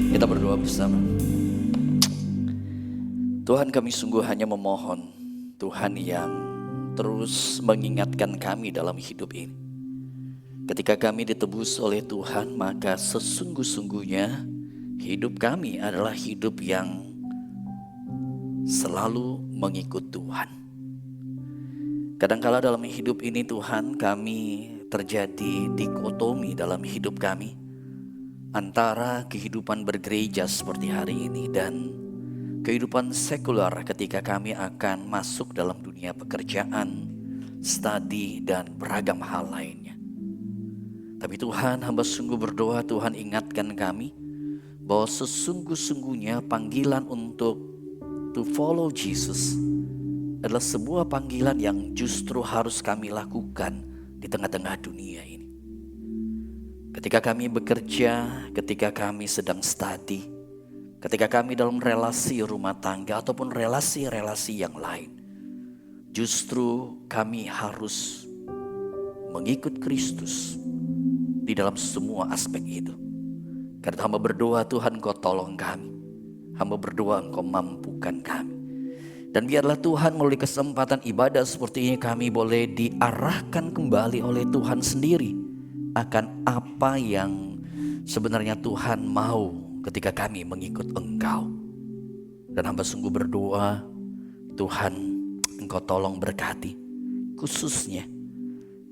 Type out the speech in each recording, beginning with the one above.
Kita berdoa bersama. Tuhan, kami sungguh hanya memohon, Tuhan yang terus mengingatkan kami dalam hidup ini. Ketika kami ditebus oleh Tuhan, maka sesungguh-sungguhnya hidup kami adalah hidup yang selalu mengikut Tuhan. Kadangkala dalam hidup ini Tuhan, kami terjadi dikotomi dalam hidup kami antara kehidupan bergereja seperti hari ini dan kehidupan sekuler ketika kami akan masuk dalam dunia pekerjaan, studi, dan beragam hal lainnya. Tapi Tuhan, hamba sungguh berdoa, Tuhan ingatkan kami bahwa sesungguh-sungguhnya panggilan untuk to follow Jesus adalah sebuah panggilan yang justru harus kami lakukan di tengah-tengah dunia ini. Ketika kami bekerja, ketika kami sedang studi, ketika kami dalam relasi rumah tangga ataupun relasi-relasi yang lain, justru kami harus mengikut Kristus di dalam semua aspek itu. Karena hamba berdoa, Tuhan Engkau tolong kami. Hamba berdoa Engkau mampukan kami. Dan biarlah Tuhan melalui kesempatan ibadah seperti ini kami boleh diarahkan kembali oleh Tuhan sendiri akan apa yang sebenarnya Tuhan mau ketika kami mengikut Engkau. Dan hamba sungguh berdoa, Tuhan Engkau tolong berkati, khususnya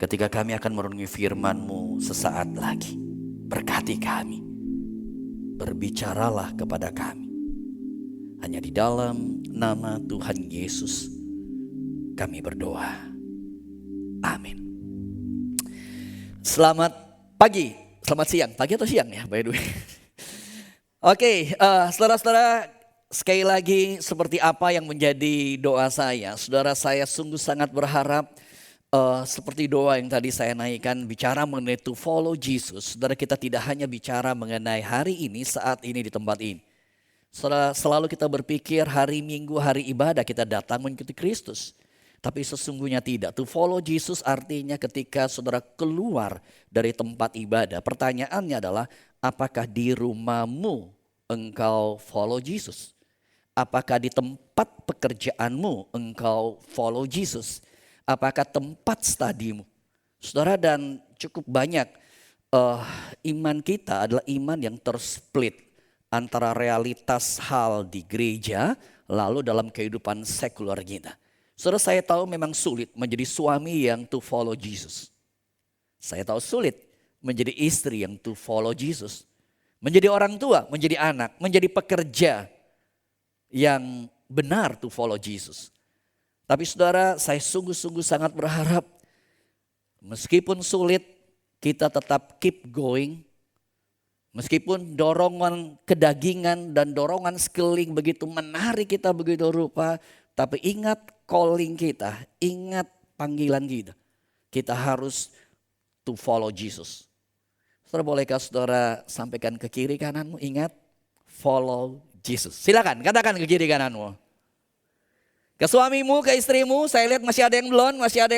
ketika kami akan merenungi firman-Mu sesaat lagi. Berkati kami, berbicaralah kepada kami. Hanya di dalam nama Tuhan Yesus kami berdoa. Amin. Selamat pagi, selamat siang, pagi atau siang ya by the way. Oke, saudara-saudara, sekali lagi seperti apa yang menjadi doa saya. Saudara, saya sungguh sangat berharap seperti doa yang tadi saya naikkan, bicara mengenai to follow Jesus. Saudara, kita tidak hanya bicara mengenai hari ini, saat ini di tempat ini. Saudara, selalu kita berpikir hari Minggu, hari ibadah kita datang mengikuti Kristus. Tapi sesungguhnya tidak. To follow Jesus artinya ketika saudara keluar dari tempat ibadah. Pertanyaannya adalah, apakah di rumahmu engkau follow Jesus? Apakah di tempat pekerjaanmu engkau follow Jesus? Apakah tempat studimu? Saudara, dan cukup banyak iman kita adalah iman yang tersplit antara realitas hal di gereja lalu dalam kehidupan sekuler kita. Saudara, saya tahu memang sulit menjadi suami yang to follow Jesus. Saya tahu sulit menjadi istri yang to follow Jesus. Menjadi orang tua, menjadi anak, menjadi pekerja yang benar to follow Jesus. Tapi saudara, saya sungguh-sungguh sangat berharap meskipun sulit kita tetap keep going. Meskipun dorongan kedagingan dan dorongan sekeliling begitu menarik kita begitu rupa. Tapi ingat calling kita, ingat panggilan kita. Kita harus to follow Jesus. Saudara, bolehkah saudara sampaikan ke kiri kananmu, ingat follow Jesus. Silakan katakan ke kiri kananmu. Ke suamimu, ke istrimu, saya lihat masih ada yang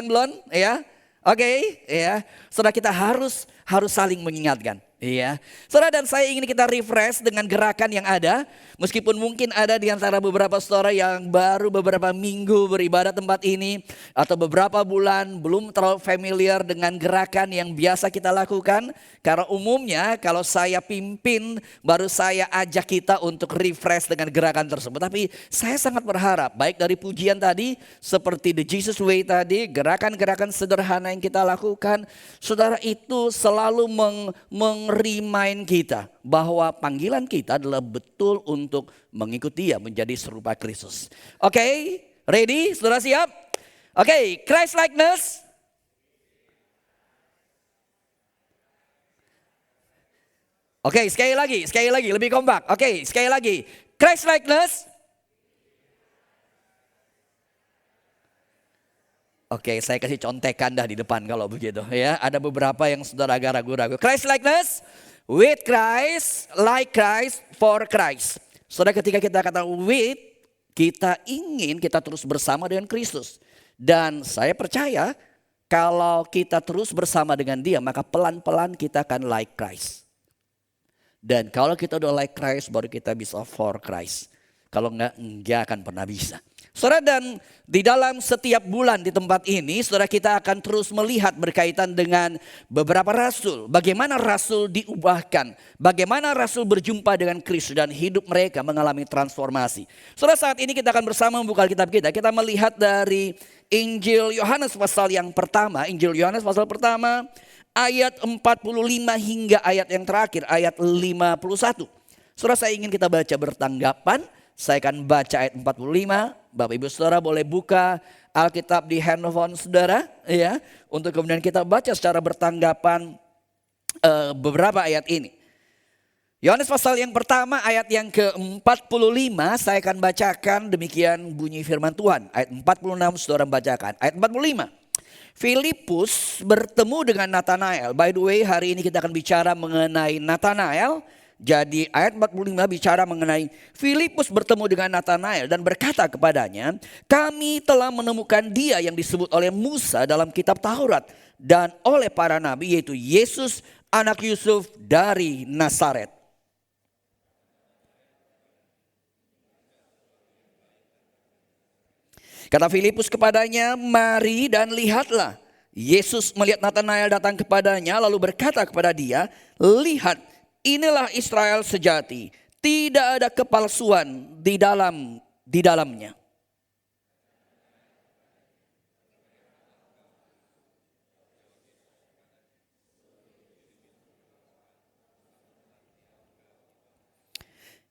belum, ya. Oke, ya. Saudara, kita harus saling mengingatkan. Iya, saudara, dan saya ingin kita refresh dengan gerakan yang ada. Meskipun mungkin ada di antara beberapa saudara yang baru beberapa minggu beribadah tempat ini, atau beberapa bulan belum terlalu familiar dengan gerakan yang biasa kita lakukan. Karena umumnya kalau saya pimpin baru saya ajak kita untuk refresh dengan gerakan tersebut. Tapi saya sangat berharap baik dari pujian tadi seperti The Jesus Way tadi, gerakan-gerakan sederhana yang kita lakukan, saudara, itu selalu remind kita bahwa panggilan kita adalah betul untuk mengikuti Dia menjadi serupa Kristus. Oke, ready? Saudara siap? Oke, Christ likeness. Oke, sekali lagi lebih kompak. Oke, sekali lagi. Christ likeness. Oke, saya kasih contekan dah di depan kalau begitu ya. Ada beberapa yang saudara agak ragu-ragu. Christ likeness, with Christ, like Christ, for Christ. Saudara, ketika kita kata with, kita ingin kita terus bersama dengan Kristus. Dan saya percaya kalau kita terus bersama dengan Dia, maka pelan-pelan kita akan like Christ. Dan kalau kita udah like Christ baru kita bisa for Christ. Kalau enggak akan pernah bisa. Saudara, dan di dalam setiap bulan di tempat ini, saudara, kita akan terus melihat berkaitan dengan beberapa rasul. Bagaimana rasul diubahkan, bagaimana rasul berjumpa dengan Kristus dan hidup mereka mengalami transformasi. Saudara, saat ini kita akan bersama membuka Alkitab kita. Kita melihat dari Injil Yohanes pasal yang pertama. Injil Yohanes pasal pertama ayat 45 hingga ayat yang terakhir, ayat 51. Saudara, saya ingin kita baca bertanggapan. Saya akan baca ayat 45. Bapak Ibu Saudara boleh buka Alkitab di handphone Saudara ya, untuk kemudian kita baca secara bertanggapan beberapa ayat ini. Yohanes pasal yang pertama ayat yang ke-45 saya akan bacakan, demikian bunyi firman Tuhan. Ayat 46 Saudara bacakan. Ayat 45. Filipus bertemu dengan Nathanael. By the way, hari ini kita akan bicara mengenai Nathanael. Jadi ayat 45 bicara mengenai Filipus bertemu dengan Nathanael dan berkata kepadanya, kami telah menemukan dia yang disebut oleh Musa dalam kitab Taurat dan oleh para nabi, yaitu Yesus anak Yusuf dari Nazaret. Kata Filipus kepadanya, mari dan lihatlah. Yesus melihat Nathanael datang kepadanya lalu berkata kepada dia, lihat, inilah Israel sejati, tidak ada kepalsuan di dalamnya.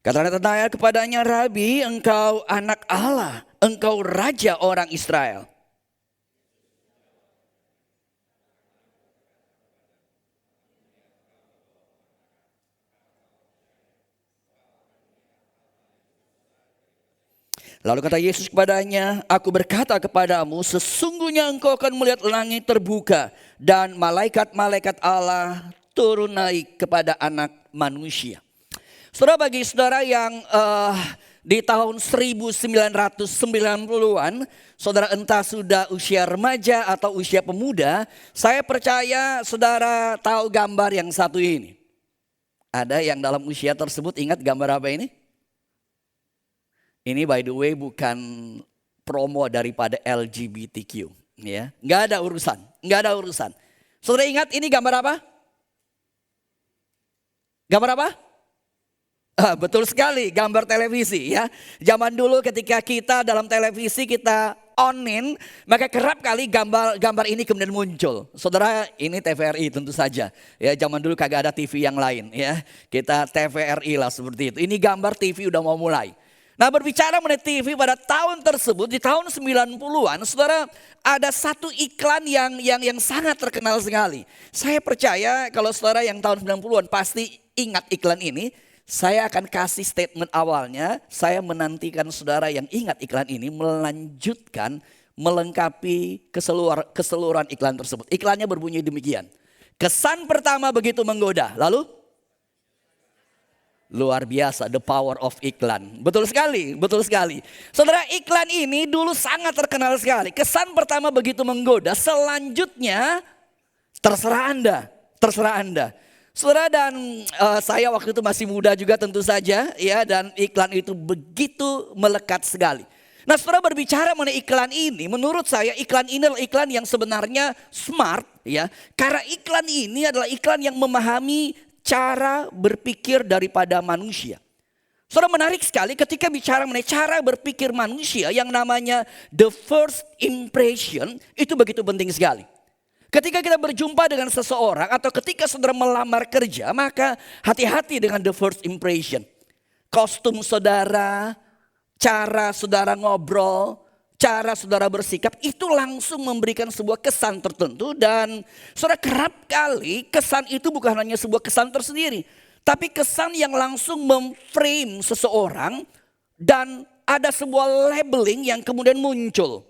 Kata Nathanael kepadanya, Rabi, engkau anak Allah, engkau raja orang Israel. Lalu kata Yesus kepadanya, aku berkata kepadamu, sesungguhnya engkau akan melihat langit terbuka dan malaikat-malaikat Allah turun naik kepada anak manusia. Saudara, bagi saudara yang di tahun 1990-an, saudara entah sudah usia remaja atau usia pemuda, saya percaya saudara tahu gambar yang satu ini. Ada yang dalam usia tersebut ingat gambar apa ini? Ini by the way bukan promo daripada LGBTQ, ya. Nggak ada urusan. Saudara ingat ini gambar apa? Gambar apa? Betul sekali, gambar televisi ya. Zaman dulu ketika kita dalam televisi kita onin, maka kerap kali gambar ini kemudian muncul. Saudara, ini TVRI tentu saja. Ya, zaman dulu kagak ada TV yang lain ya. Kita TVRI lah seperti itu. Ini gambar TV udah mau mulai. Nah, berbicara mengenai TV pada tahun tersebut, di tahun 90-an, saudara, ada satu iklan yang sangat terkenal sekali. Saya percaya kalau saudara yang tahun 90-an pasti ingat iklan ini. Saya akan kasih statement awalnya, saya menantikan saudara yang ingat iklan ini melanjutkan, melengkapi keseluruhan iklan tersebut. Iklannya berbunyi demikian. Kesan pertama begitu menggoda, lalu? Luar biasa, the power of iklan. Betul sekali. Saudara, iklan ini dulu sangat terkenal sekali. Kesan pertama begitu menggoda, selanjutnya terserah Anda. Saudara, dan saya waktu itu masih muda juga tentu saja ya, dan iklan itu begitu melekat sekali. Nah, saudara, berbicara mengenai iklan ini, menurut saya iklan ini adalah iklan yang sebenarnya smart ya. Karena iklan ini adalah iklan yang memahami cara berpikir daripada manusia. Saudara, menarik sekali ketika bicara mengenai cara berpikir manusia, yang namanya the first impression itu begitu penting sekali. Ketika kita berjumpa dengan seseorang atau ketika saudara melamar kerja, maka hati-hati dengan the first impression. Kostum saudara, cara saudara ngobrol, cara saudara bersikap itu langsung memberikan sebuah kesan tertentu. Dan saudara, kerap kali kesan itu bukan hanya sebuah kesan tersendiri, tapi kesan yang langsung memframe seseorang dan ada sebuah labeling yang kemudian muncul.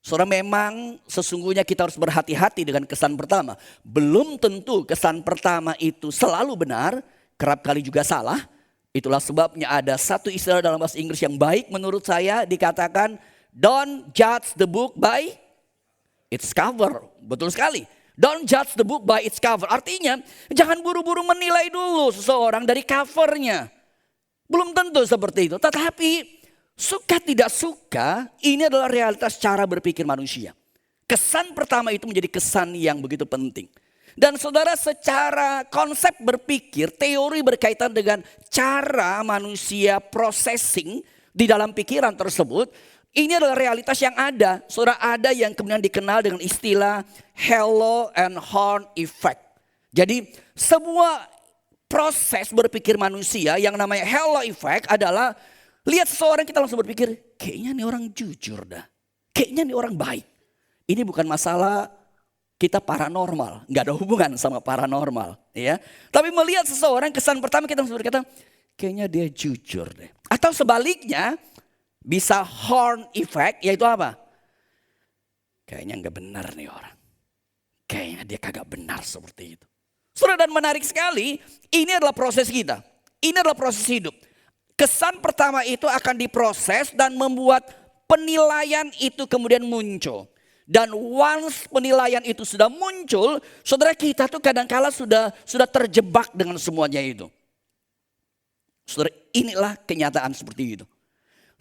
Saudara, memang sesungguhnya kita harus berhati-hati dengan kesan pertama. Belum tentu kesan pertama itu selalu benar, kerap kali juga salah. Itulah sebabnya ada satu istilah dalam bahasa Inggris yang baik menurut saya, dikatakan don't judge the book by its cover. Betul sekali. Don't judge the book by its cover. Artinya jangan buru-buru menilai dulu seseorang dari covernya. Belum tentu seperti itu. Tetapi suka tidak suka ini adalah realitas cara berpikir manusia. Kesan pertama itu menjadi kesan yang begitu penting. Dan saudara, secara konsep berpikir, teori berkaitan dengan cara manusia processing di dalam pikiran tersebut. Ini adalah realitas yang ada. Saudara, ada yang kemudian dikenal dengan istilah halo and horn effect. Jadi sebuah proses berpikir manusia yang namanya halo effect adalah lihat seseorang kita langsung berpikir, kayaknya nih orang jujur dah. Kayaknya nih orang baik. Ini bukan masalah kita paranormal, nggak ada hubungan sama paranormal, ya. Tapi melihat seseorang, kesan pertama kita langsung berkata, kayaknya dia jujur deh. Atau sebaliknya, bisa horn effect, yaitu apa? Kayaknya nggak benar nih orang. Kayaknya dia kagak benar seperti itu. Saudara, dan menarik sekali, ini adalah proses kita. Ini adalah proses hidup. Kesan pertama itu akan diproses dan membuat penilaian itu kemudian muncul. Dan once penilaian itu sudah muncul, saudara, kita tuh kadangkala sudah terjebak dengan semuanya itu. Saudara, inilah kenyataan seperti itu.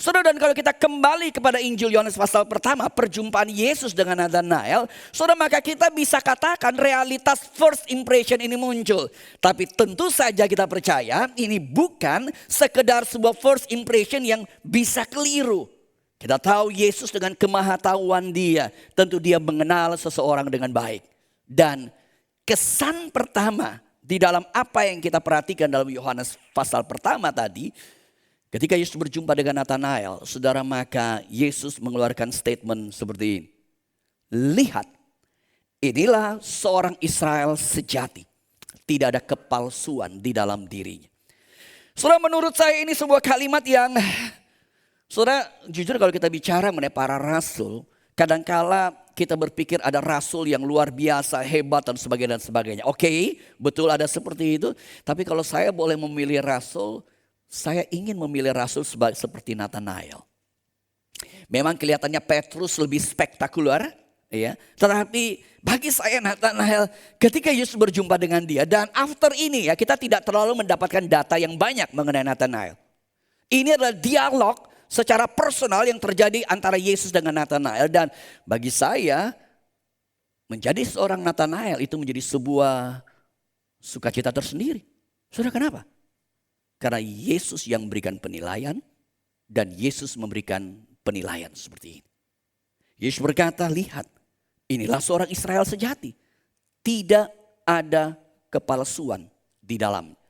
Saudara, dan kalau kita kembali kepada Injil Yohanes pasal pertama, perjumpaan Yesus dengan Nathanael, saudara, maka kita bisa katakan realitas first impression ini muncul. Tapi tentu saja kita percaya ini bukan sekedar sebuah first impression yang bisa keliru. Kita tahu Yesus dengan kemahatauan dia, tentu dia mengenal seseorang dengan baik. Dan kesan pertama di dalam apa yang kita perhatikan dalam Yohanes pasal pertama tadi, ketika Yesus berjumpa dengan Nathanael, saudara, maka Yesus mengeluarkan statement seperti ini. Lihat, inilah seorang Israel sejati. Tidak ada kepalsuan di dalam dirinya. Saudara, menurut saya ini sebuah kalimat yang, saudara, jujur kalau kita bicara mengenai para rasul, kadangkala kita berpikir ada rasul yang luar biasa, hebat dan sebagainya. Oke, betul ada seperti itu. Tapi kalau saya boleh memilih rasul, saya ingin memilih rasul seperti Nathanael. Memang kelihatannya Petrus lebih spektakuler, ya. Tetapi bagi saya Nathanael, ketika Yesus berjumpa dengan dia, dan after ini ya, kita tidak terlalu mendapatkan data yang banyak mengenai Nathanael. Ini adalah dialog secara personal yang terjadi antara Yesus dengan Nathanael. Dan bagi saya, menjadi seorang Nathanael itu menjadi sebuah sukacita tersendiri. Saudara, kenapa? Karena Yesus yang memberikan penilaian dan Yesus memberikan penilaian seperti ini. Yesus berkata, lihat, inilah seorang Israel sejati. Tidak ada kepalsuan di dalamnya.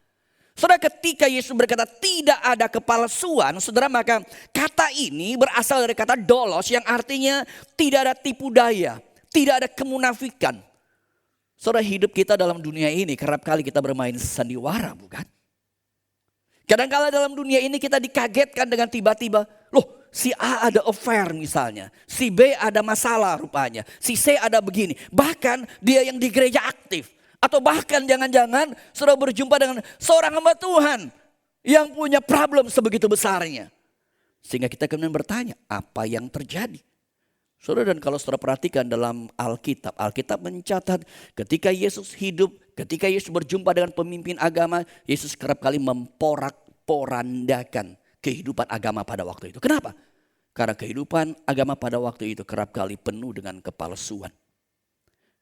Saudara, ketika Yesus berkata tidak ada kepalsuan, saudara, maka kata ini berasal dari kata dolos yang artinya tidak ada tipu daya, tidak ada kemunafikan. Saudara, hidup kita dalam dunia ini kerap kali kita bermain sandiwara, bukan? Kadang-kala dalam dunia ini kita dikagetkan dengan tiba-tiba, loh, si A ada affair misalnya, si B ada masalah rupanya, si C ada begini. Bahkan dia yang di gereja aktif. Atau bahkan jangan-jangan saudara berjumpa dengan seorang hamba Tuhan yang punya problem sebegitu besarnya. Sehingga kita kemudian bertanya, apa yang terjadi? Saudara, dan kalau saudara perhatikan dalam Alkitab, Alkitab mencatat ketika Yesus hidup, ketika Yesus berjumpa dengan pemimpin agama, Yesus kerap kali memporak-porandakan kehidupan agama pada waktu itu. Kenapa? Karena kehidupan agama pada waktu itu kerap kali penuh dengan kepalsuan.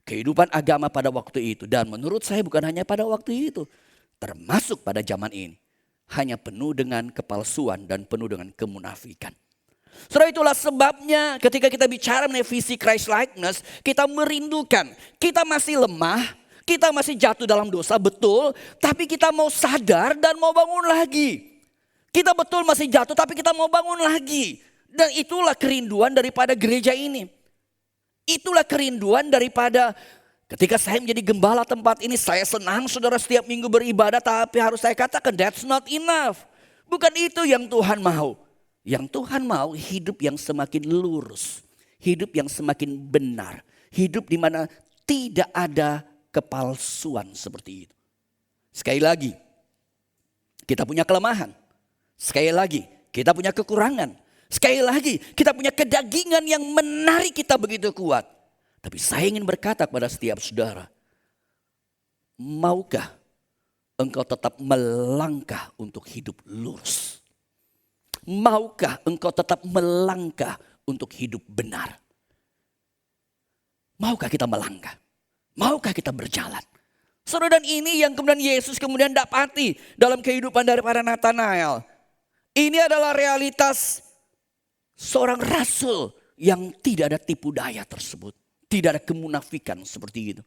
Kehidupan agama pada waktu itu, dan menurut saya bukan hanya pada waktu itu, termasuk pada zaman ini, hanya penuh dengan kepalsuan dan penuh dengan kemunafikan. Saudara, itulah sebabnya ketika kita bicara mengenai visi Christ likeness, kita merindukan, kita masih lemah, kita masih jatuh dalam dosa, betul, tapi kita mau sadar dan mau bangun lagi. Kita betul masih jatuh, tapi kita mau bangun lagi. Dan itulah kerinduan daripada gereja ini. Itulah kerinduan daripada ketika saya menjadi gembala tempat ini, saya senang saudara setiap minggu beribadah, tapi harus saya katakan that's not enough. Bukan itu yang Tuhan mau. Yang Tuhan mau hidup yang semakin lurus, hidup yang semakin benar, hidup di mana tidak ada kepalsuan seperti itu. Sekali lagi, kita punya kelemahan. Sekali lagi, kita punya kekurangan. Sekali lagi, kita punya kedagingan yang menarik kita begitu kuat. Tapi saya ingin berkata kepada setiap saudara, maukah engkau tetap melangkah untuk hidup lurus? Maukah engkau tetap melangkah untuk hidup benar? Maukah kita melangkah? Maukah kita berjalan? Saudara, dan ini yang kemudian Yesus kemudian dapati dalam kehidupan daripada Natanael. Ini adalah realitas seorang rasul yang tidak ada tipu daya tersebut. Tidak ada kemunafikan seperti itu.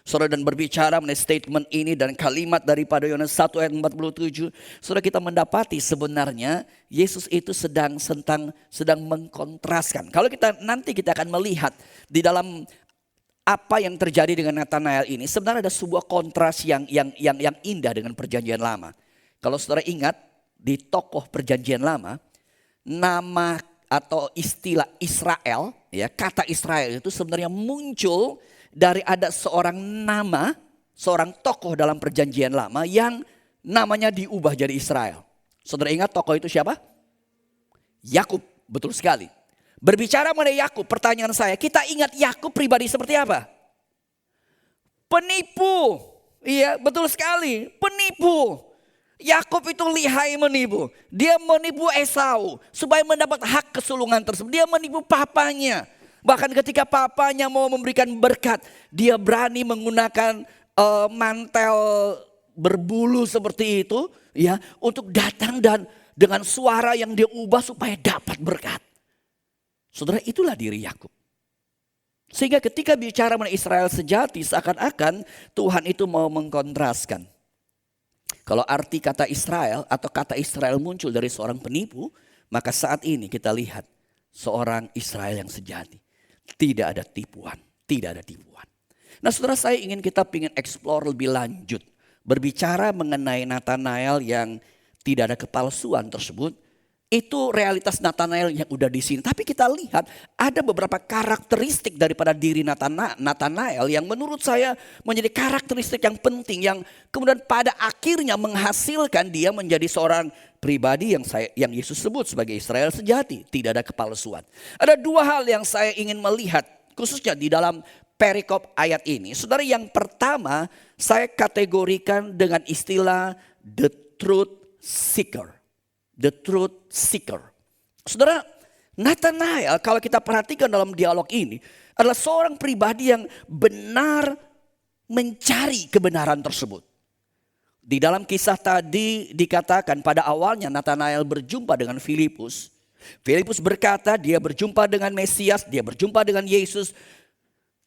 Saudara, dan berbicara mengenai statement ini dan kalimat daripada Yohanes 1 ayat 47. Saudara, kita mendapati sebenarnya Yesus itu sedang mengkontraskan. Kalau kita akan melihat di dalam apa yang terjadi dengan Natanael ini, sebenarnya ada sebuah kontras yang indah dengan perjanjian lama. Kalau saudara ingat di tokoh perjanjian lama, nama atau istilah Israel, ya, kata Israel itu sebenarnya muncul dari ada seorang nama, seorang tokoh dalam perjanjian lama yang namanya diubah jadi Israel. Saudara ingat tokoh itu siapa? Yakub, betul sekali. Berbicara mengenai Yakub, pertanyaan saya, kita ingat Yakub pribadi seperti apa? Penipu. Iya, betul sekali, penipu. Yakub itu lihai menipu. Dia menipu Esau supaya mendapat hak kesulungan tersebut. Dia menipu papanya. Bahkan ketika papanya mau memberikan berkat, dia berani menggunakan mantel berbulu seperti itu, ya, untuk datang dan dengan suara yang dia ubah supaya dapat berkat. Saudara, itulah diri Yakub. Sehingga ketika bicara mengenai Israel sejati, seakan-akan Tuhan itu mau mengkontraskan. Kalau arti kata Israel atau kata Israel muncul dari seorang penipu, maka saat ini kita lihat seorang Israel yang sejati. Tidak ada tipuan, tidak ada tipuan. Nah, saudara, saya ingin explore lebih lanjut. Berbicara mengenai Natanael yang tidak ada kepalsuan tersebut. Itu realitas Natanael yang udah di sini. Tapi kita lihat ada beberapa karakteristik daripada diri Natanael yang menurut saya menjadi karakteristik yang penting. Yang kemudian pada akhirnya menghasilkan dia menjadi seorang pribadi yang Yesus sebut sebagai Israel sejati. Tidak ada kepalsuan. Ada dua hal yang saya ingin melihat khususnya di dalam perikop ayat ini. Saudara, yang pertama saya kategorikan dengan istilah the truth seeker. The truth seeker. Saudara, Natanael kalau kita perhatikan dalam dialog ini adalah seorang pribadi yang benar mencari kebenaran tersebut. Di dalam kisah tadi dikatakan pada awalnya Natanael berjumpa dengan Filipus. Filipus berkata dia berjumpa dengan Mesias, dia berjumpa dengan Yesus.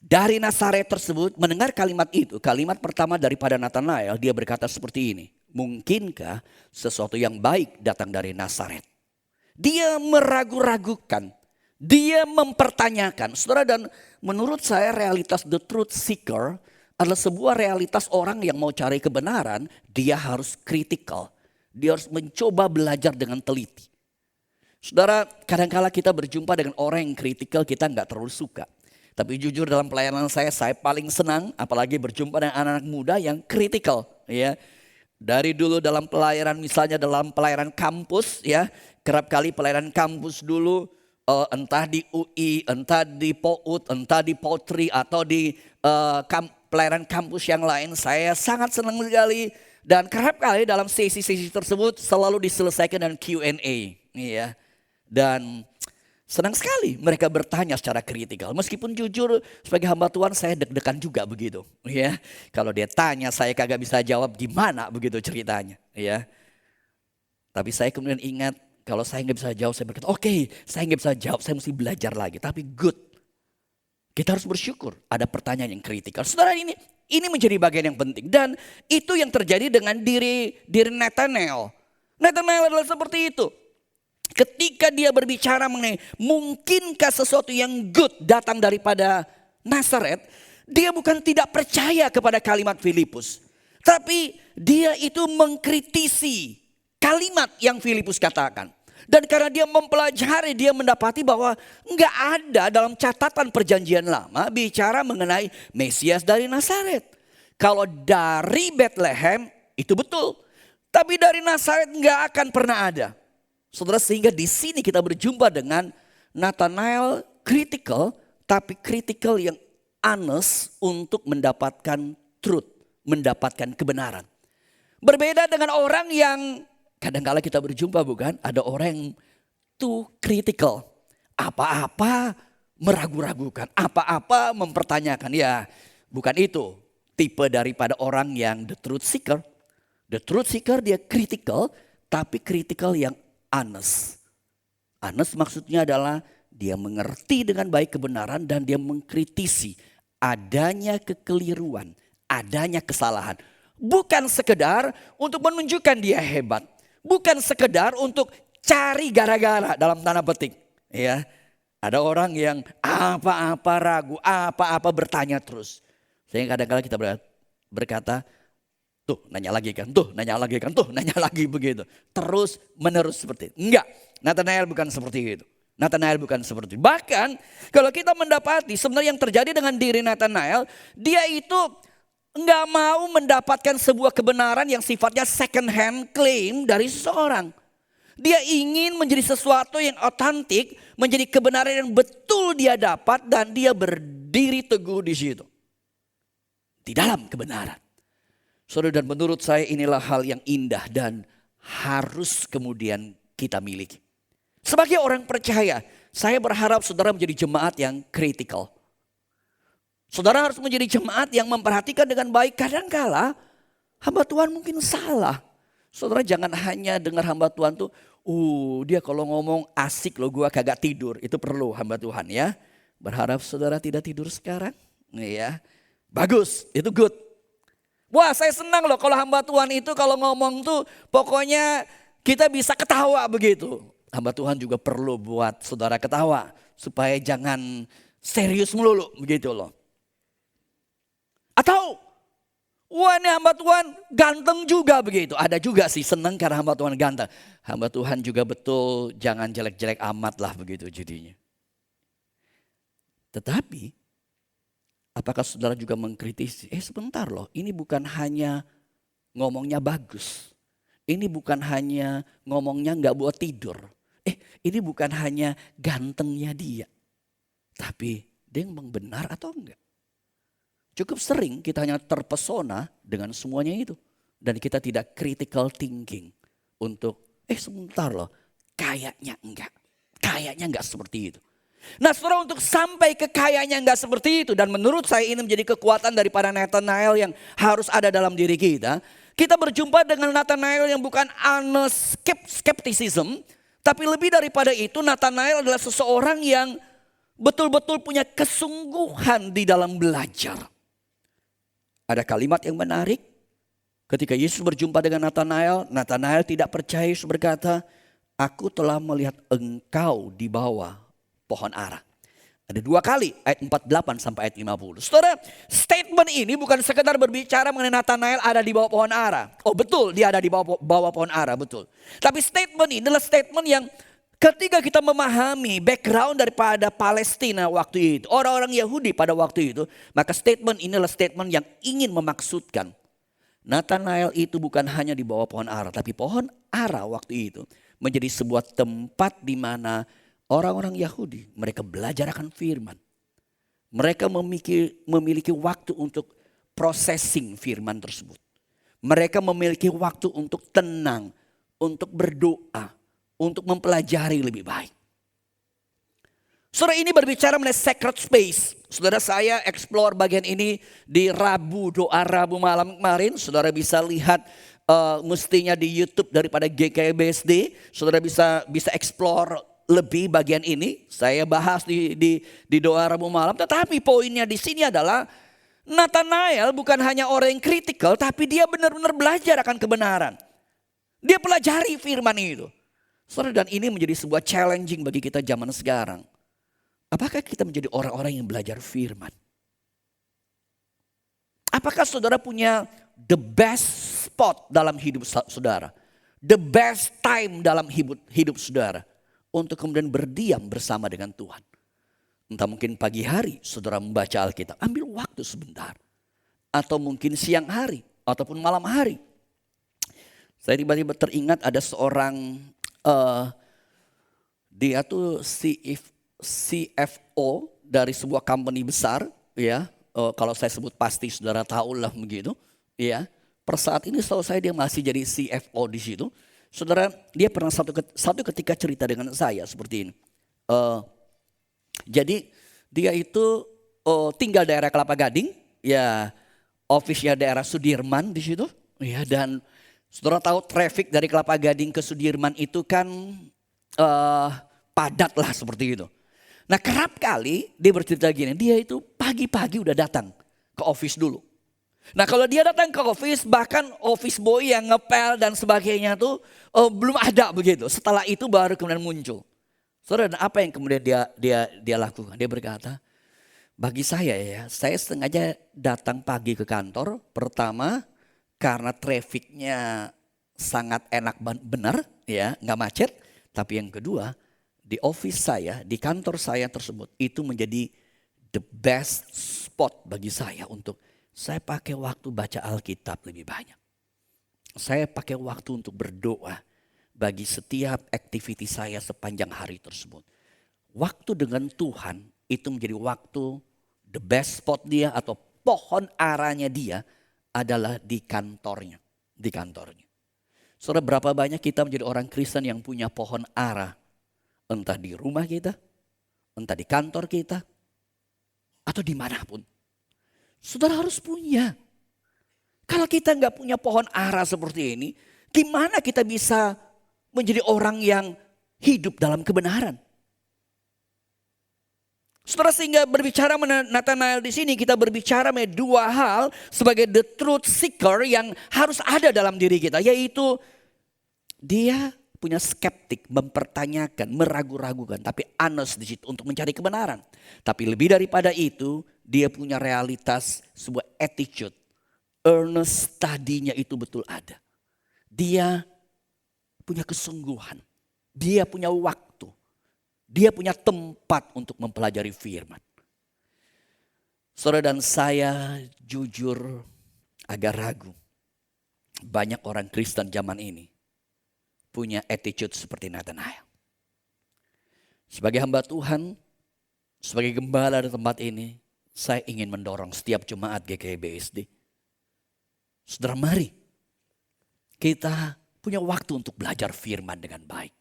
Dari Nazaret tersebut mendengar kalimat itu, kalimat pertama daripada Natanael, dia berkata seperti ini. Mungkinkah sesuatu yang baik datang dari Nazaret? Dia meragu-ragukan, dia mempertanyakan. Saudara, dan menurut saya realitas the truth seeker adalah sebuah realitas orang yang mau cari kebenaran. Dia harus kritikal, dia harus mencoba belajar dengan teliti. Saudara, kadang-kala kita berjumpa dengan orang yang kritikal, kita nggak terlalu suka. Tapi jujur dalam pelayanan saya paling senang apalagi berjumpa dengan anak-anak muda yang kritikal, ya. Dari dulu dalam pelayanan, misalnya dalam pelayanan kampus, ya, kerap kali pelayanan kampus dulu, entah di UI, entah di POUD, entah di Potri atau di pelayanan kampus yang lain, saya sangat senang sekali. Dan kerap kali dalam sesi-sesi tersebut selalu diselesaikan dengan Q&A, ya. Dan senang sekali mereka bertanya secara kritikal. Meskipun jujur sebagai hamba Tuhan saya deg-degan juga begitu, ya. Kalau dia tanya saya kagak bisa jawab, gimana begitu ceritanya, ya. Tapi saya kemudian ingat kalau saya nggak bisa jawab, saya berkata oke, saya nggak bisa jawab, saya mesti belajar lagi. Tapi good, kita harus bersyukur ada pertanyaan yang kritikal. Saudara, ini menjadi bagian yang penting. Dan itu yang terjadi dengan diri Natanael. Natanael adalah seperti itu. Ketika dia berbicara mengenai mungkinkah sesuatu yang good datang daripada Nazaret, dia bukan tidak percaya kepada kalimat Filipus. Tapi dia itu mengkritisi kalimat yang Filipus katakan. Dan karena dia mempelajari, dia mendapati bahwa enggak ada dalam catatan perjanjian lama bicara mengenai Mesias dari Nazaret. Kalau dari Bethlehem itu betul. Tapi dari Nazaret enggak akan pernah ada. Saudara, sehingga di sini kita berjumpa dengan Natanael kritikal, tapi kritikal yang honest untuk mendapatkan truth, mendapatkan kebenaran. Berbeda dengan orang yang kadang-kala kita berjumpa, bukan? Ada orang yang too critical. Apa-apa meragu-ragukan, apa-apa mempertanyakan. Ya, bukan itu tipe daripada orang yang the truth seeker. The truth seeker dia critical, tapi critical yang honest. Honest maksudnya adalah dia mengerti dengan baik kebenaran dan dia mengkritisi adanya kekeliruan, adanya kesalahan. Bukan sekedar untuk menunjukkan dia hebat. Bukan sekedar untuk cari gara-gara dalam tanda petik. Ya, ada orang yang apa-apa ragu, apa-apa bertanya terus. Sehingga kadang-kadang kita berkata, tuh nanya lagi kan, tuh nanya lagi kan, tuh nanya lagi begitu. Terus menerus seperti itu. Enggak, Nathanael bukan seperti itu. Nathanael bukan seperti itu. Bahkan kalau kita mendapati sebenarnya yang terjadi dengan diri Nathanael, dia itu enggak mau mendapatkan sebuah kebenaran yang sifatnya second hand claim dari seseorang. Dia ingin menjadi sesuatu yang otentik, menjadi kebenaran yang betul dia dapat dan dia berdiri teguh di situ. Di dalam kebenaran. Saudara, dan menurut saya inilah hal yang indah dan harus kemudian kita miliki. Sebagai orang percaya, saya berharap saudara menjadi jemaat yang kritikal. Saudara harus menjadi jemaat yang memperhatikan dengan baik. Kadangkala hamba Tuhan mungkin salah. Saudara jangan hanya dengar hamba Tuhan tuh, dia kalau ngomong asik loh gua kagak tidur. Itu perlu hamba Tuhan ya. Berharap saudara tidak tidur sekarang. Ya, bagus, itu good. Wah saya senang loh kalau hamba Tuhan itu kalau ngomong tuh pokoknya kita bisa ketawa begitu. Hamba Tuhan juga perlu buat saudara ketawa. Supaya jangan serius melulu begitu loh. Atau wah ini hamba Tuhan ganteng juga begitu. Ada juga sih senang karena hamba Tuhan ganteng. Hamba Tuhan juga betul jangan jelek-jelek amat lah begitu jadinya. Tetapi apakah saudara juga mengkritisi? Sebentar loh, ini bukan hanya ngomongnya bagus. Ini bukan hanya ngomongnya gak buat tidur. Ini bukan hanya gantengnya dia. Tapi dia ngomong benar atau enggak? Cukup sering kita hanya terpesona dengan semuanya itu. Dan kita tidak critical thinking untuk sebentar loh, kayaknya enggak. Kayaknya enggak seperti itu. Nah saudara, untuk sampai ke kayaknya enggak seperti itu. Dan menurut saya ini menjadi kekuatan daripada Nathanael yang harus ada dalam diri kita. Kita berjumpa dengan Nathanael yang bukan skepticism. Tapi lebih daripada itu Nathanael adalah seseorang yang betul-betul punya kesungguhan di dalam belajar. Ada kalimat yang menarik. Ketika Yesus berjumpa dengan Nathanael, Nathanael tidak percaya. Yesus berkata, aku telah melihat engkau di bawah pohon ara. Ada 2 kali ayat 48 sampai ayat 50. Saudara, statement ini bukan sekedar berbicara mengenai Nathanael ada di bawah pohon ara. Oh betul, dia ada di bawah pohon ara, betul. Tapi statement ini adalah statement yang ketika kita memahami background daripada Palestina waktu itu, orang-orang Yahudi pada waktu itu, maka statement ini adalah statement yang ingin memaksudkan Nathanael itu bukan hanya di bawah pohon ara, tapi pohon ara waktu itu menjadi sebuah tempat di mana orang-orang Yahudi mereka belajar akan firman. Mereka memiliki waktu untuk processing firman tersebut. Mereka memiliki waktu untuk tenang, untuk berdoa, untuk mempelajari lebih baik. Saudara, ini berbicara mengenai sacred space. Saudara, saya explore bagian ini di doa Rabu malam kemarin. Saudara bisa lihat mestinya di YouTube daripada GKBSD. Saudara bisa explore lebih bagian ini. Saya bahas di doa Rabu malam. Tetapi poinnya di sini adalah Nathanael bukan hanya orang yang kritikal, tapi dia benar-benar belajar akan kebenaran. Dia pelajari firman itu. Saudara, dan ini menjadi sebuah challenging bagi kita zaman sekarang. Apakah kita menjadi orang-orang yang belajar firman? Apakah saudara punya the best spot dalam hidup saudara? The best time dalam hidup saudara? Untuk kemudian berdiam bersama dengan Tuhan. Entah mungkin pagi hari saudara membaca Alkitab, ambil waktu sebentar. Atau mungkin siang hari, ataupun malam hari. Saya tiba-tiba teringat ada seorang, dia tuh CFO dari sebuah company besar. Ya, kalau saya sebut pasti saudara tahu lah begitu. Ya, per saat ini setahu saya dia masih jadi CFO di situ. Saudara, dia pernah satu ketika cerita dengan saya seperti ini. Jadi dia itu tinggal daerah Kelapa Gading, ya office-nya daerah Sudirman di situ. Ya, dan saudara tahu traffic dari Kelapa Gading ke Sudirman itu kan padat lah seperti itu. Nah kerap kali dia bercerita gini, dia itu pagi-pagi udah datang ke office dulu. Nah kalau dia datang ke office, bahkan office boy yang ngepel dan sebagainya tuh belum ada begitu. Setelah itu baru kemudian muncul. Saudara, dan apa yang kemudian dia lakukan? Dia berkata, bagi saya ya, saya sengaja datang pagi ke kantor. Pertama karena trafficnya sangat enak benar, ya nggak macet. Tapi yang kedua, di office saya, di kantor saya tersebut itu menjadi the best spot bagi saya untuk saya pakai waktu baca Alkitab lebih banyak. Saya pakai waktu untuk berdoa bagi setiap aktiviti saya sepanjang hari tersebut. Waktu dengan Tuhan itu menjadi waktu the best spot dia atau pohon aranya dia adalah di kantornya. Di kantornya. Saudara, berapa banyak kita menjadi orang Kristen yang punya pohon ara. Entah di rumah kita, entah di kantor kita, atau dimanapun. Saudara harus punya. Kalau kita nggak punya pohon ara seperti ini, gimana kita bisa menjadi orang yang hidup dalam kebenaran? Saudara, sehingga berbicara mengenai Nathanael di sini, kita berbicara mengenai dua hal sebagai the truth seeker yang harus ada dalam diri kita, yaitu dia punya skeptik, mempertanyakan, meragu-ragukan, tapi honest di situ untuk mencari kebenaran. Tapi lebih daripada itu, dia punya realitas, sebuah attitude, earnest tadinya itu betul ada. Dia punya kesungguhan, dia punya waktu, dia punya tempat untuk mempelajari firman. Saudara dan saya jujur agak ragu. Banyak orang Kristen zaman ini punya attitude seperti Nathanael. Sebagai hamba Tuhan, sebagai gembala di tempat ini, saya ingin mendorong setiap jemaat GKI BSD. Saudara, mari kita punya waktu untuk belajar firman dengan baik.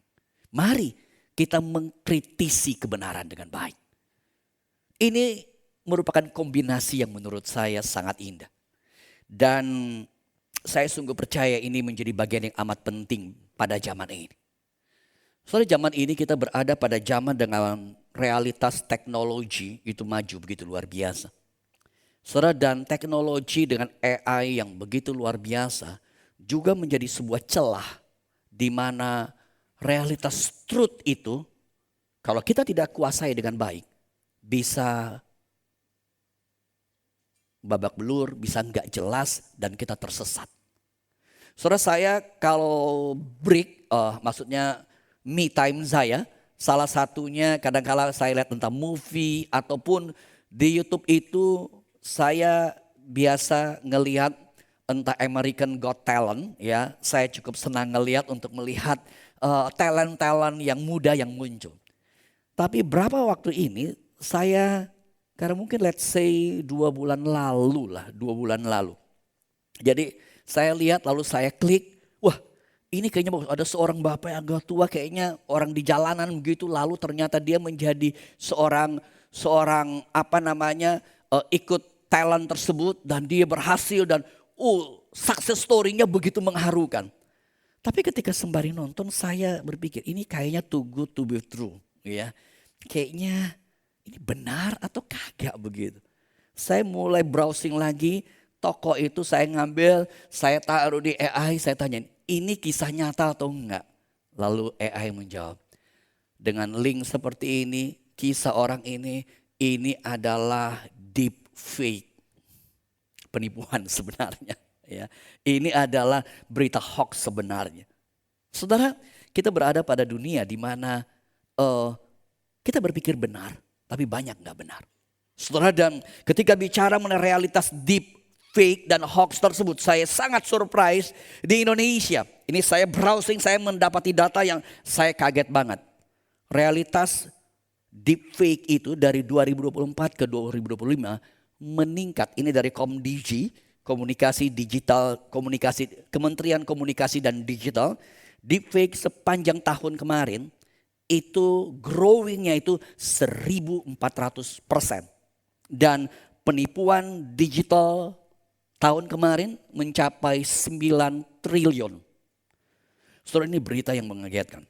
Mari kita mengkritisi kebenaran dengan baik. Ini merupakan kombinasi yang menurut saya sangat indah. Dan saya sungguh percaya ini menjadi bagian yang amat penting pada zaman ini. Soalnya zaman ini kita berada pada zaman dengan realitas teknologi itu maju begitu luar biasa. Saudara, dan teknologi dengan AI yang begitu luar biasa juga menjadi sebuah celah di mana realitas truth itu kalau kita tidak kuasai dengan baik bisa babak belur, bisa nggak jelas dan kita tersesat. Saudara, saya kalau break, maksudnya me time saya, salah satunya kadang-kala saya lihat tentang movie ataupun di YouTube itu saya biasa ngelihat entah American Got Talent, ya. Saya cukup senang ngelihat untuk melihat talent-talent yang muda yang muncul. Tapi berapa waktu ini saya, karena mungkin let's say 2 bulan lalu. Jadi saya lihat lalu saya klik, wah ini kayaknya ada seorang bapak yang agak tua, kayaknya orang di jalanan begitu, lalu ternyata dia menjadi seorang ikut talent tersebut dan dia berhasil dan success story-nya begitu mengharukan. Tapi ketika sembari nonton saya berpikir ini kayaknya too good to be true, ya. Kayaknya ini benar atau kagak begitu. Saya mulai browsing lagi. Toko itu saya ngambil, saya taruh di AI, saya tanyain, ini kisah nyata atau enggak? Lalu AI menjawab, dengan link seperti ini, kisah orang ini adalah deep fake. Penipuan sebenarnya. Ya. Ini adalah berita hoax sebenarnya. Saudara, kita berada pada dunia di mana kita berpikir benar, tapi banyak enggak benar. Saudara, dan ketika bicara mengenai realitas deep fake dan hoax tersebut, saya sangat surprise di Indonesia. Ini saya browsing, saya mendapati data yang saya kaget banget. Realitas deep fake itu dari 2024 ke 2025 meningkat. Ini dari Komdigi, komunikasi digital, Kementerian Komunikasi dan Digital. Deepfake sepanjang tahun kemarin itu growingnya itu 1.400%. Dan penipuan digital tahun kemarin mencapai 9 triliun. Saudara, ini berita yang mengagetkan.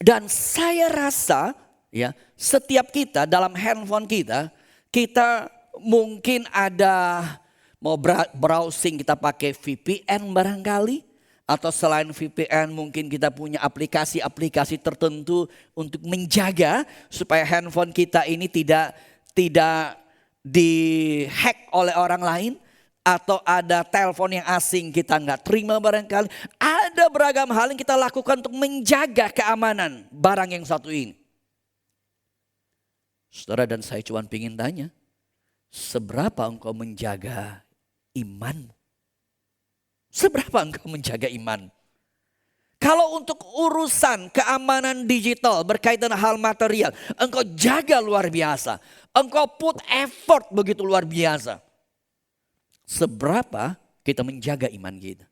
Dan saya rasa ya, setiap kita dalam handphone kita mungkin ada mau browsing, kita pakai VPN barangkali. Atau selain VPN mungkin kita punya aplikasi-aplikasi tertentu untuk menjaga supaya handphone kita ini tidak dihack oleh orang lain. Atau ada telepon yang asing kita nggak terima barangkali. Ada beragam hal yang kita lakukan untuk menjaga keamanan barang yang satu ini. Saudara dan saya cuma ingin tanya, seberapa engkau menjaga imanmu? Seberapa engkau menjaga iman? Kalau untuk urusan keamanan digital berkaitan hal material, engkau jaga luar biasa. Engkau put effort begitu luar biasa. Seberapa kita menjaga iman kita?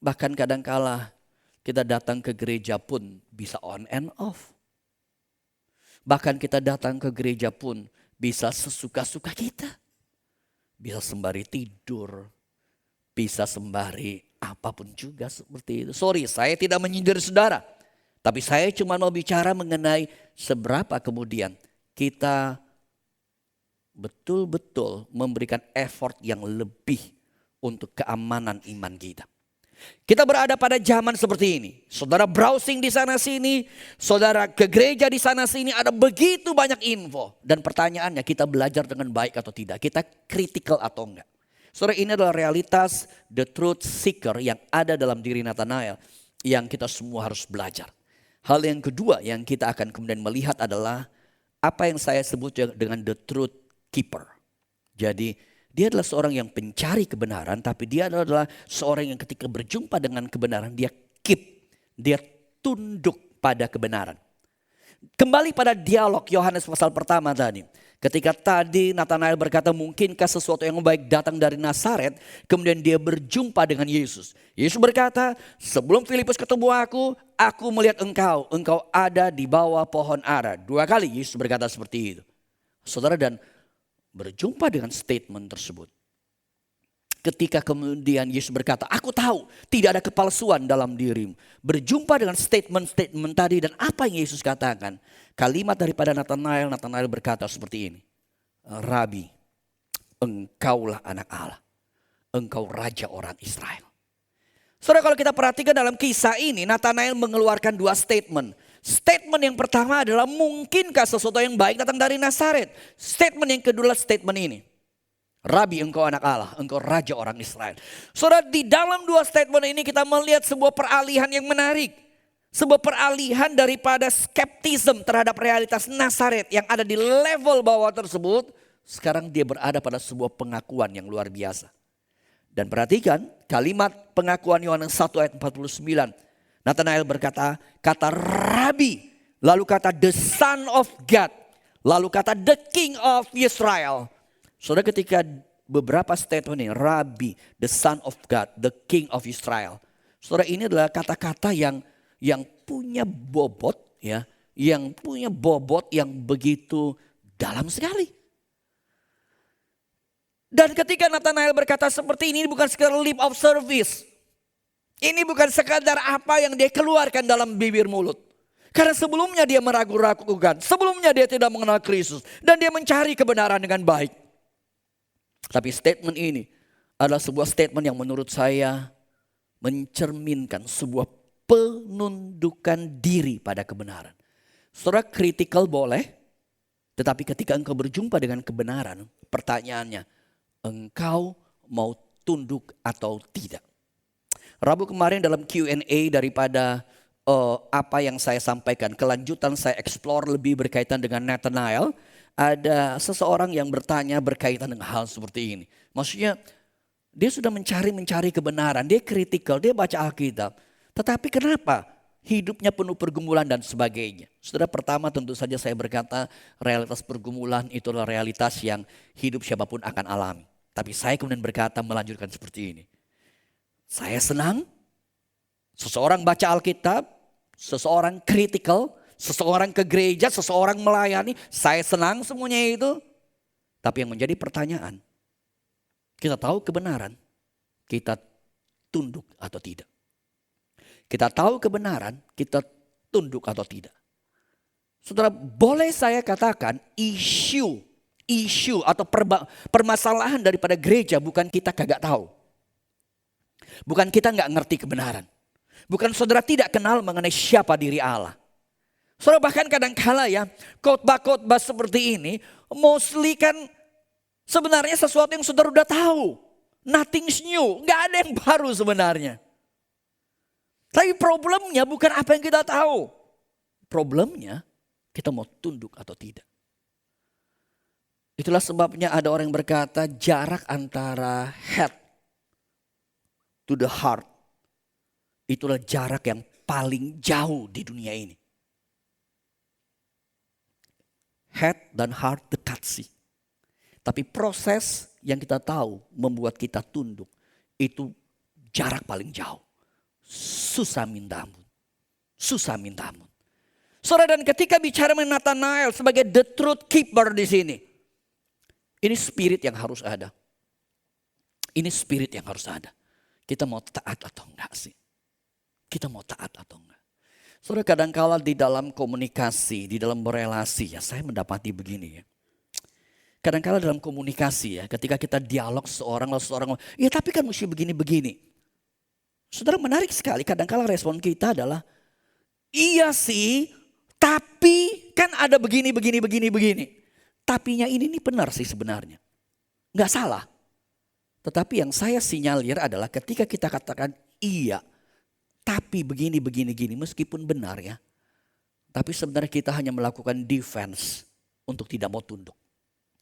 Bahkan kadangkala kita datang ke gereja pun bisa on and off. Bahkan kita datang ke gereja pun bisa sesuka-suka kita. Bisa sembari tidur, bisa sembari apapun juga seperti itu. Sorry, saya tidak menyindir saudara. Tapi saya cuma mau bicara mengenai seberapa kemudian kita betul-betul memberikan effort yang lebih untuk keamanan iman kita. Kita berada pada zaman seperti ini. Saudara browsing di sana sini, saudara ke gereja di sana sini, ada begitu banyak info. Dan pertanyaannya, kita belajar dengan baik atau tidak? Kita critical atau enggak? Saudara, ini adalah realitas the truth seeker yang ada dalam diri Nathanael yang kita semua harus belajar. Hal yang kedua yang kita akan kemudian melihat adalah apa yang saya sebut dengan the truth keeper. Jadi dia adalah seorang yang pencari kebenaran, tapi dia adalah seorang yang ketika berjumpa dengan kebenaran dia tunduk pada kebenaran. Kembali pada dialog Yohanes pasal pertama tadi. Ketika tadi Nathanael berkata, mungkinkah sesuatu yang baik datang dari Nazaret? Kemudian dia berjumpa dengan Yesus. Yesus berkata, sebelum Filipus ketemu aku melihat engkau ada di bawah pohon ara. 2 kali Yesus berkata seperti itu. Saudara, dan berjumpa dengan statement tersebut. Ketika kemudian Yesus berkata, aku tahu tidak ada kepalsuan dalam dirimu. Berjumpa dengan statement tadi dan apa yang Yesus katakan. Kalimat daripada Nathanael berkata seperti ini. Rabi, engkaulah anak Allah. Engkau raja orang Israel. Saudara, kalau kita perhatikan dalam kisah ini, Nathanael mengeluarkan 2 statement. Statement yang pertama adalah mungkinkah sesuatu yang baik datang dari Nazaret. Statement yang kedua adalah statement ini. Rabi, engkau anak Allah, engkau raja orang Israel. Saudara, di dalam 2 statement ini kita melihat sebuah peralihan yang menarik. Sebuah peralihan daripada skeptisme terhadap realitas Nazaret yang ada di level bawah tersebut. Sekarang dia berada pada sebuah pengakuan yang luar biasa. Dan perhatikan kalimat pengakuan Yohanes 1 ayat 49. Nathanael berkata, kata Rabi, lalu kata the Son of God, lalu kata the King of Israel. Saudara, ketika beberapa statement ini, Rabi, the Son of God, the King of Israel. Saudara, ini adalah kata-kata yang punya bobot, ya, yang punya bobot yang begitu dalam sekali. Dan ketika Nathanael berkata seperti ini bukan sekedar lip of service. Ini bukan sekadar apa yang dia keluarkan dalam bibir mulut. Karena sebelumnya dia meragu-ragukan. Sebelumnya dia tidak mengenal Kristus. Dan dia mencari kebenaran dengan baik. Tapi statement ini adalah sebuah statement yang menurut saya mencerminkan sebuah penundukan diri pada kebenaran. Saudara, kritikal boleh. Tetapi ketika engkau berjumpa dengan kebenaran, pertanyaannya, engkau mau tunduk atau tidak? Rabu kemarin dalam Q&A daripada apa yang saya sampaikan, kelanjutan saya explore lebih berkaitan dengan Nathanael. Ada seseorang yang bertanya berkaitan dengan hal seperti ini. Maksudnya dia sudah mencari kebenaran, dia kritikal, dia baca Alkitab. Tetapi kenapa hidupnya penuh pergumulan dan sebagainya. Saudara, pertama tentu saja saya berkata realitas pergumulan itulah realitas yang hidup siapapun akan alami. Tapi saya kemudian berkata melanjutkan seperti ini. Saya senang seseorang baca Alkitab, seseorang kritikal, seseorang ke gereja, seseorang melayani. Saya senang semuanya itu. Tapi yang menjadi pertanyaan, kita tahu kebenaran, kita tunduk atau tidak. Kita tahu kebenaran, kita tunduk atau tidak. Saudara, boleh saya katakan isu atau permasalahan daripada gereja bukan kita kagak tahu. Bukan kita gak ngerti kebenaran. Bukan saudara tidak kenal mengenai siapa diri Allah. Saudara, bahkan kadang-kala ya khotbah-khotbah seperti ini mostly kan sebenarnya sesuatu yang saudara udah tahu. Nothing's new, gak ada yang baru sebenarnya. Tapi problemnya bukan apa yang kita tahu. Problemnya kita mau tunduk atau tidak. Itulah sebabnya ada orang yang berkata jarak antara head to the heart. Itulah jarak yang paling jauh di dunia ini. Head dan heart dekat sih. Tapi proses yang kita tahu membuat kita tunduk. Itu jarak paling jauh. Susah minta ampun. Susah minta ampun. Saudara, dan ketika bicara mengenai Nathanael sebagai the truth keeper di sini. Ini spirit yang harus ada. Ini spirit yang harus ada. Kita mau taat atau enggak sih? Kita mau taat atau enggak? Saudara, kadang-kala di dalam komunikasi, di dalam berelasi ya, saya mendapati begini ya. Kadang-kala dalam komunikasi ya, ketika kita dialog seorang lalu seorang, ya tapi kan mesti begini-begini. Saudara, menarik sekali, kadang-kala respon kita adalah, iya sih, tapi kan ada begini. Tapinya ini benar sih sebenarnya. Nggak salah. Tetapi yang saya sinyalir adalah ketika kita katakan iya, tapi begini, meskipun benar ya. Tapi sebenarnya kita hanya melakukan defense untuk tidak mau tunduk,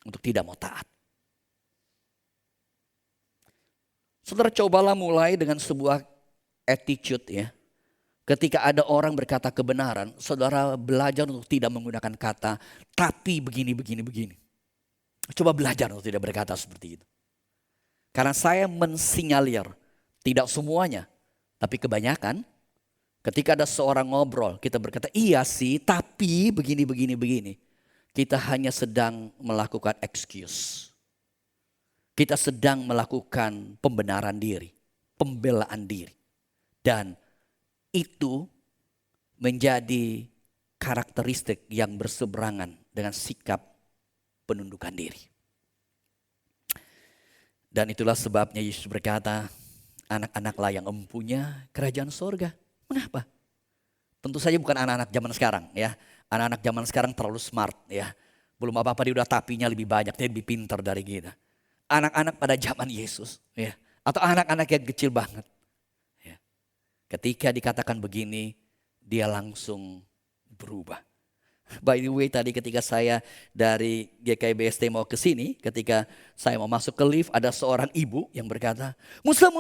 untuk tidak mau taat. Saudara, cobalah mulai dengan sebuah attitude ya. Ketika ada orang berkata kebenaran, saudara belajar untuk tidak menggunakan kata tapi begini. Coba belajar untuk tidak berkata seperti itu. Karena saya mensinyalir tidak semuanya, tapi kebanyakan ketika ada seorang ngobrol kita berkata iya sih tapi begini. Kita hanya sedang melakukan excuse. Kita sedang melakukan pembenaran diri, pembelaan diri. Dan itu menjadi karakteristik yang berseberangan dengan sikap penundukan diri. Dan itulah sebabnya Yesus berkata, anak-anaklah yang empunya kerajaan sorga. Mengapa? Tentu saja bukan anak-anak zaman sekarang ya. Anak-anak zaman sekarang terlalu smart ya. Belum apa-apa dia udah tapinya lebih banyak, dia lebih pintar dari kita. Anak-anak pada zaman Yesus ya. Atau anak-anak yang kecil banget. Ketika dikatakan begini, dia langsung berubah. By the way, tadi ketika saya dari GKI-BST mau ke sini, ketika saya mau masuk ke lift, ada seorang ibu yang berkata, Musa,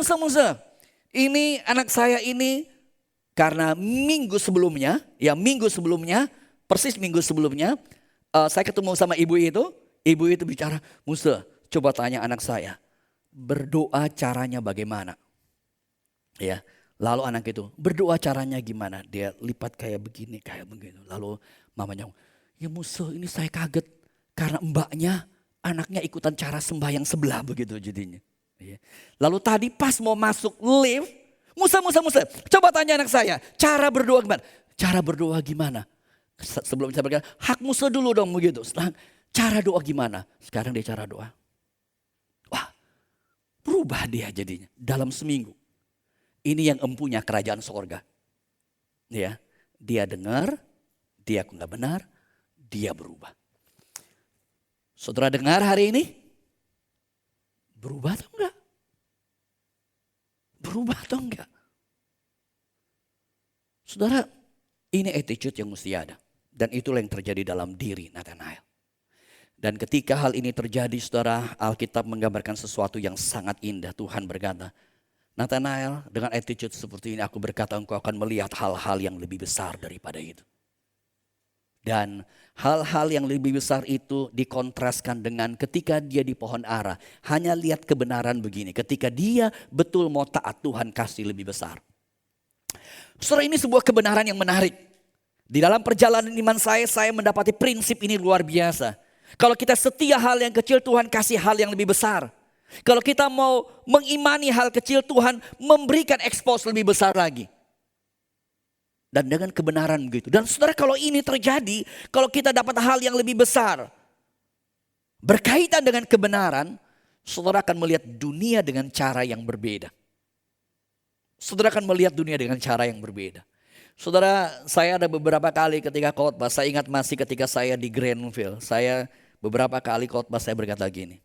ini anak saya ini karena minggu sebelumnya, persis minggu sebelumnya, saya ketemu sama ibu itu bicara, Musa, coba tanya anak saya, berdoa caranya bagaimana? Ya. Lalu anak itu berdoa caranya gimana? Dia lipat kayak begini, kayak begitu. Lalu mamanya, ya Musa ini saya kaget. Karena mbaknya anaknya ikutan cara sembahyang sebelah begitu jadinya. Lalu tadi pas mau masuk lift, Musa. Coba tanya anak saya, cara berdoa gimana? Cara berdoa gimana? Sebelum saya berkata, hak Musa dulu dong begitu. Setelah cara doa gimana? Sekarang dia cara doa. Wah, berubah dia jadinya dalam seminggu. Ini yang empunya kerajaan sorga. Ya, dia dengar, dia nggak benar, dia berubah. Saudara dengar hari ini? Berubah atau enggak? Berubah atau enggak? Saudara, ini attitude yang mesti ada. Dan itulah yang terjadi dalam diri Nathanael. Dan ketika hal ini terjadi, saudara, Alkitab menggambarkan sesuatu yang sangat indah. Tuhan berkata, Nathanael, dengan attitude seperti ini aku berkata engkau akan melihat hal-hal yang lebih besar daripada itu. Dan hal-hal yang lebih besar itu dikontraskan dengan ketika dia di pohon ara. Hanya lihat kebenaran begini, ketika dia betul mau taat, Tuhan kasih lebih besar. Saudara, ini sebuah kebenaran yang menarik. Di dalam perjalanan iman saya mendapati prinsip ini luar biasa. Kalau kita setia hal yang kecil, Tuhan kasih hal yang lebih besar. Kalau kita mau mengimani hal kecil, Tuhan memberikan expose lebih besar lagi. Dan dengan kebenaran begitu. Dan saudara, kalau ini terjadi, kalau kita dapat hal yang lebih besar, berkaitan dengan kebenaran, saudara akan melihat dunia dengan cara yang berbeda. Saudara akan melihat dunia dengan cara yang berbeda. Saudara, saya ada beberapa kali ketika khotbah, saya ingat masih ketika saya di Greenville, saya beberapa kali khotbah saya berkata gini,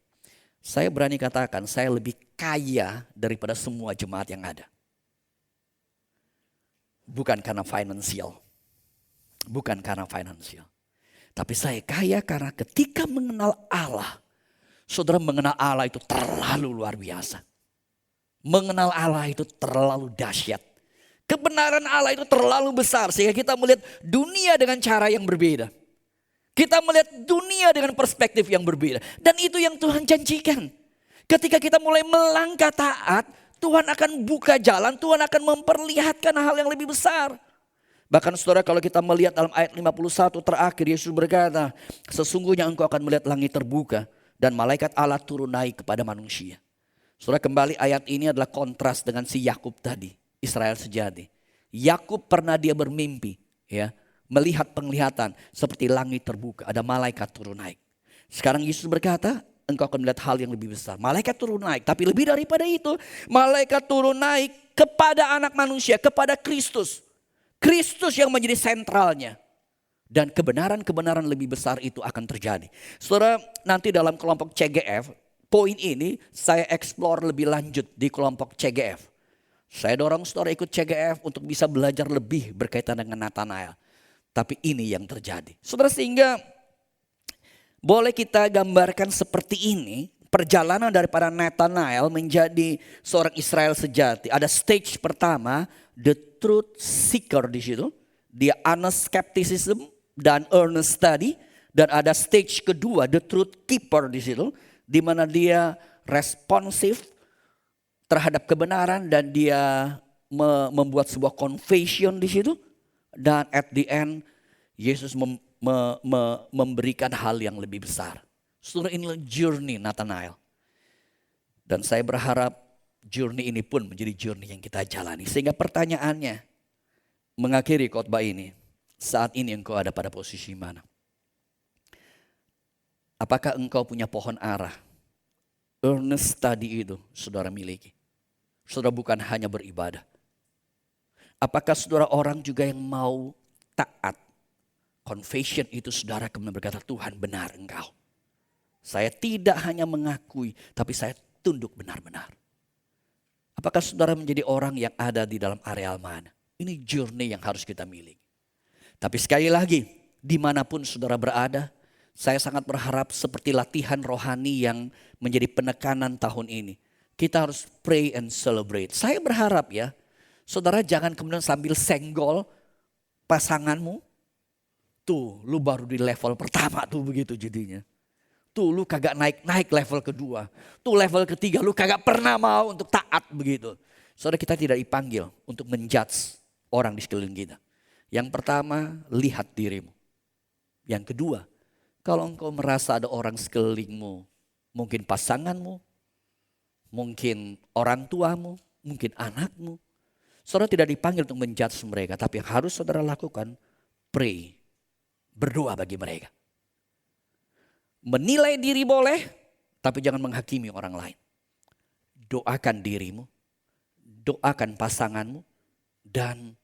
saya berani katakan saya lebih kaya daripada semua jemaat yang ada. Bukan karena finansial. Bukan karena finansial. Tapi saya kaya karena ketika mengenal Allah. Saudara, mengenal Allah itu terlalu luar biasa. Mengenal Allah itu terlalu dahsyat. Kebenaran Allah itu terlalu besar. Sehingga kita melihat dunia dengan cara yang berbeda. Kita melihat dunia dengan perspektif yang berbeda. Dan itu yang Tuhan janjikan. Ketika kita mulai melangkah taat, Tuhan akan buka jalan, Tuhan akan memperlihatkan hal yang lebih besar. Bahkan saudara, kalau kita melihat dalam ayat 51 terakhir, Yesus berkata, sesungguhnya engkau akan melihat langit terbuka dan malaikat Allah turun naik kepada manusia. Saudara, kembali ayat ini adalah kontras dengan si Yakub tadi, Israel sejati. Yakub pernah dia bermimpi, ya, melihat penglihatan seperti langit terbuka, ada malaikat turun naik. Sekarang Yesus berkata, engkau akan melihat hal yang lebih besar. Malaikat turun naik. Tapi lebih daripada itu. Malaikat turun naik kepada anak manusia. Kepada Kristus. Kristus yang menjadi sentralnya. Dan kebenaran-kebenaran lebih besar itu akan terjadi. Saudara, nanti dalam kelompok CGF. Poin ini saya explore lebih lanjut di kelompok CGF. Saya dorong saudara ikut CGF untuk bisa belajar lebih berkaitan dengan Nathanael. Tapi ini yang terjadi. Saudara, sehingga boleh kita gambarkan seperti ini, perjalanan daripada Nathanael menjadi seorang Israel sejati. Ada stage pertama, the truth seeker di situ. Dia honest skepticism dan earnest study. Dan ada stage kedua, the truth keeper di situ. Di mana dia responsif terhadap kebenaran dan dia membuat sebuah confession di situ. Dan at the end, Yesus memberikan hal yang lebih besar. Saudara, inilah journey Nathanael. Dan saya berharap journey ini pun menjadi journey yang kita jalani. Sehingga pertanyaannya, mengakhiri khotbah ini, saat ini engkau ada pada posisi mana? Apakah engkau punya pohon ara? Earnest study itu saudara miliki. Saudara bukan hanya beribadah. Apakah saudara orang juga yang mau taat? Confession itu saudara kemudian berkata, Tuhan benar engkau. Saya tidak hanya mengakui, tapi saya tunduk benar-benar. Apakah saudara menjadi orang yang ada di dalam areal mana? Ini journey yang harus kita miliki. Tapi sekali lagi, dimanapun saudara berada, saya sangat berharap seperti latihan rohani yang menjadi penekanan tahun ini. Kita harus pray and celebrate. Saya berharap ya, saudara jangan kemudian sambil senggol pasanganmu. Tuh lu baru di level pertama tuh begitu jadinya. Tuh lu kagak naik level kedua. Tuh level ketiga lu kagak pernah mau untuk taat begitu. Saudara, kita tidak dipanggil untuk menjudge orang di sekeliling kita. Yang pertama, lihat dirimu. Yang kedua, kalau engkau merasa ada orang sekelilingmu, mungkin pasanganmu, mungkin orang tuamu, mungkin anakmu. Saudara tidak dipanggil untuk menjudge mereka, tapi yang harus saudara lakukan, pray. Berdoa bagi mereka. Menilai diri boleh, tapi jangan menghakimi orang lain. Doakan dirimu, doakan pasanganmu, dan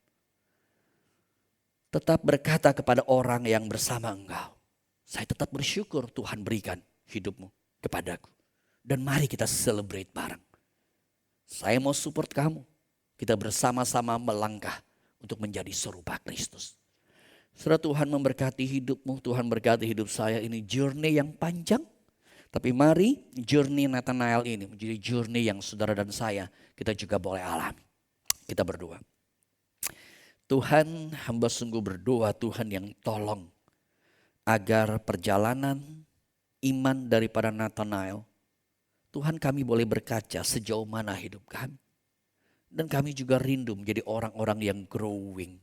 tetap berkata kepada orang yang bersama engkau, saya tetap bersyukur Tuhan berikan hidupmu kepadaku. Dan mari kita celebrate bareng. Saya mau support kamu. Kita bersama-sama melangkah untuk menjadi serupa Kristus. Saudara, Tuhan memberkati hidupmu, Tuhan berkati hidup saya. Ini journey yang panjang, Tapi mari journey Nathanael ini menjadi journey yang saudara dan saya kita juga boleh alami. Kita berdoa. Tuhan, hamba sungguh berdoa Tuhan yang tolong agar perjalanan iman daripada Nathanael, Tuhan kami boleh berkaca sejauh mana hidup kami. Dan kami juga rindu menjadi orang-orang yang growing,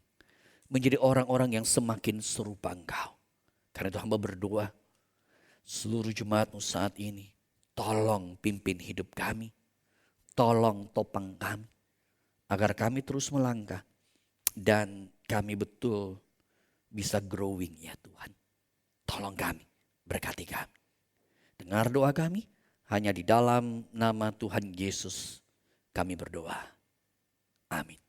menjadi orang-orang yang semakin serupa Engkau. Karena itu hamba berdoa, seluruh jemaatmu saat ini, tolong pimpin hidup kami, tolong topang kami, agar kami terus melangkah dan kami betul bisa growing ya Tuhan. Tolong kami, berkati kami. Dengar doa kami, hanya di dalam nama Tuhan Yesus kami berdoa. Amin.